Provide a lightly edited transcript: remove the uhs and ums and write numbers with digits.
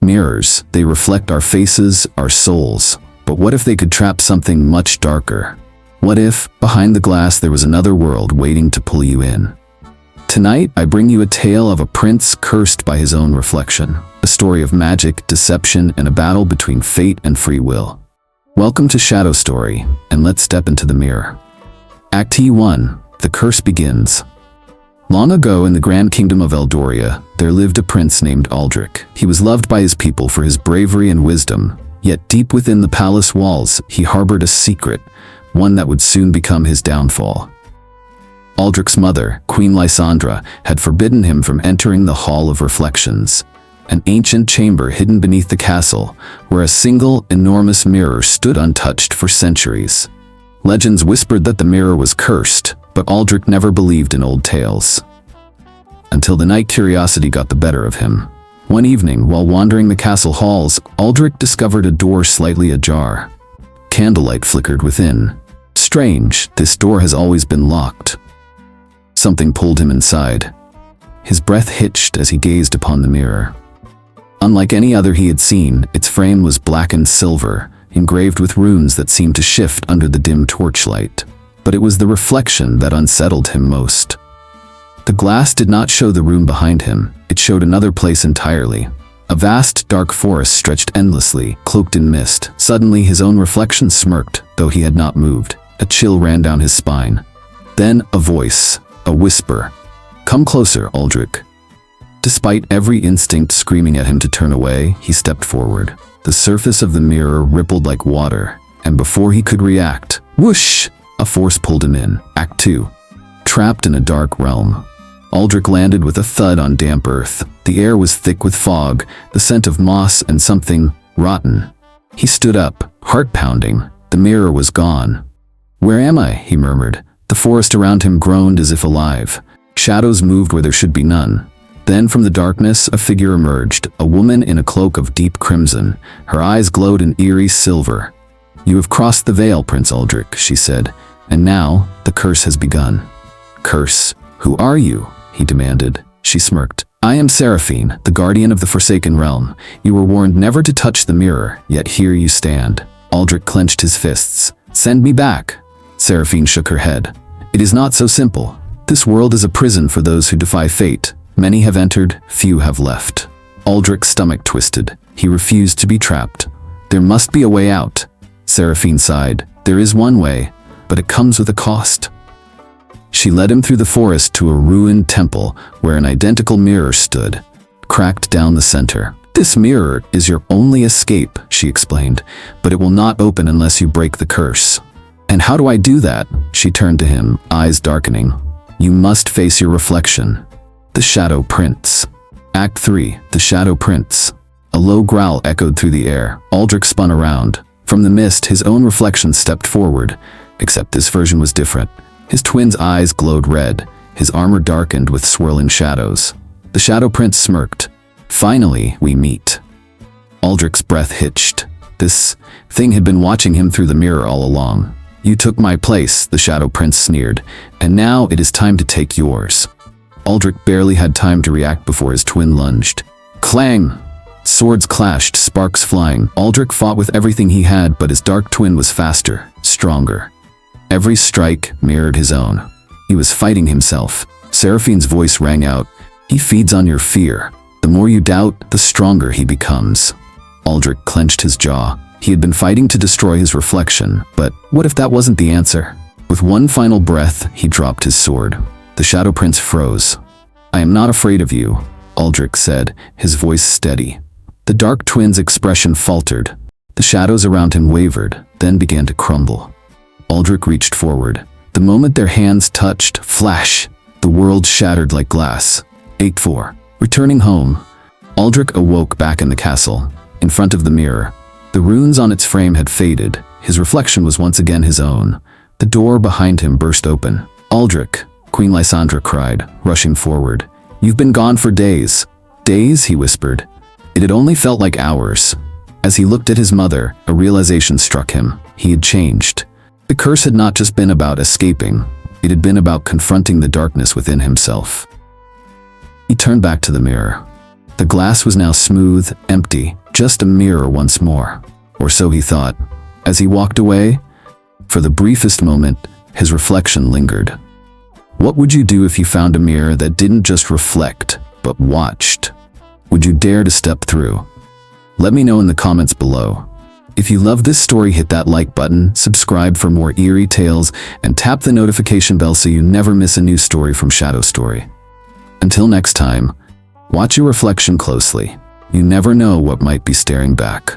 Mirrors, they reflect our faces, our souls. But what if they could trap something much darker? What if, behind the glass, there was another world waiting to pull you in? Tonight, I bring you a tale of a prince cursed by his own reflection. A story of magic, deception, and a battle between fate and free will. Welcome to Shadow Story, and let's step into the mirror. Act 1. The curse begins. Long ago in the grand kingdom of Eldoria, there lived a prince named Aldric. He was loved by his people for his bravery and wisdom, yet deep within the palace walls, he harbored a secret, one that would soon become his downfall. Aldric's mother, Queen Lysandra, had forbidden him from entering the Hall of Reflections, an ancient chamber hidden beneath the castle, where a single, enormous mirror stood untouched for centuries. Legends whispered that the mirror was cursed, but Aldric never believed in old tales. Until the night curiosity got the better of him. One evening, while wandering the castle halls, Aldric discovered a door slightly ajar. Candlelight flickered within. Strange, this door has always been locked. Something pulled him inside. His breath hitched as he gazed upon the mirror. Unlike any other he had seen, its frame was blackened silver, engraved with runes that seemed to shift under the dim torchlight. But it was the reflection that unsettled him most. The glass did not show the room behind him, it showed another place entirely. A vast, dark forest stretched endlessly, cloaked in mist. Suddenly his own reflection smirked, though he had not moved. A chill ran down his spine. Then a voice, a whisper. "Come closer, Aldric." Despite every instinct screaming at him to turn away, he stepped forward. The surface of the mirror rippled like water, and before he could react, whoosh! A force pulled him in. Act 2. Trapped in a dark realm. Aldric landed with a thud on damp earth. The air was thick with fog, the scent of moss and something rotten. He stood up, heart pounding. The mirror was gone. "Where am I?" he murmured. The forest around him groaned as if alive. Shadows moved where there should be none. Then from the darkness, a figure emerged, a woman in a cloak of deep crimson. Her eyes glowed in eerie silver. "You have crossed the veil, Prince Aldric," she said, "and now the curse has begun." "Curse? Who are you?" he demanded. She smirked. "I am Seraphine, the guardian of the Forsaken Realm. You were warned never to touch the mirror, yet here you stand." Aldric clenched his fists. "Send me back." Seraphine shook her head. "It is not so simple. This world is a prison for those who defy fate. Many have entered, few have left." Aldric's stomach twisted. He refused to be trapped. "There must be a way out." Seraphine sighed. "There is one way, but it comes with a cost." She led him through the forest to a ruined temple where an identical mirror stood, cracked down the center. "This mirror is your only escape," she explained, "but it will not open unless you break the curse." "And how do I do that?" She turned to him, eyes darkening. "You must face your reflection." The Shadow Prince. Act 3. The Shadow Prince. A low growl echoed through the air. Aldric spun around. From the mist, his own reflection stepped forward, except this version was different. His twin's eyes glowed red, his armor darkened with swirling shadows. The Shadow Prince smirked. "Finally, we meet." Aldric's breath hitched. This thing had been watching him through the mirror all along. "You took my place," the Shadow Prince sneered, "and now it is time to take yours." Aldric barely had time to react before his twin lunged. Clang! Swords clashed, sparks flying. Aldric fought with everything he had, but his dark twin was faster, stronger. Every strike mirrored his own. He was fighting himself. Seraphine's voice rang out. "He feeds on your fear. The more you doubt, the stronger he becomes." Aldric clenched his jaw. He had been fighting to destroy his reflection, but what if that wasn't the answer? With one final breath, he dropped his sword. The Shadow Prince froze. "I am not afraid of you," Aldric said, his voice steady. The dark twin's expression faltered. The shadows around him wavered, then began to crumble. Aldric reached forward. The moment their hands touched, flash, the world shattered like glass. Act 4. Returning home. Aldric awoke back in the castle, in front of the mirror. The runes on its frame had faded. His reflection was once again his own. The door behind him burst open. "Aldric," Queen Lysandra cried, rushing forward. "You've been gone for days." "Days?" he whispered. It had only felt like hours. As he looked at his mother, a realization struck him. He had changed. The curse had not just been about escaping. It had been about confronting the darkness within himself. He turned back to the mirror. The glass was now smooth, empty, just a mirror once more. Or so he thought. As he walked away, for the briefest moment, his reflection lingered. What would you do if you found a mirror that didn't just reflect, but watched? Would you dare to step through? Let me know in the comments below. If you love this story, hit that like button, subscribe for more eerie tales, and tap the notification bell so you never miss a new story from Shadow Story. Until next time, watch your reflection closely. You never know what might be staring back.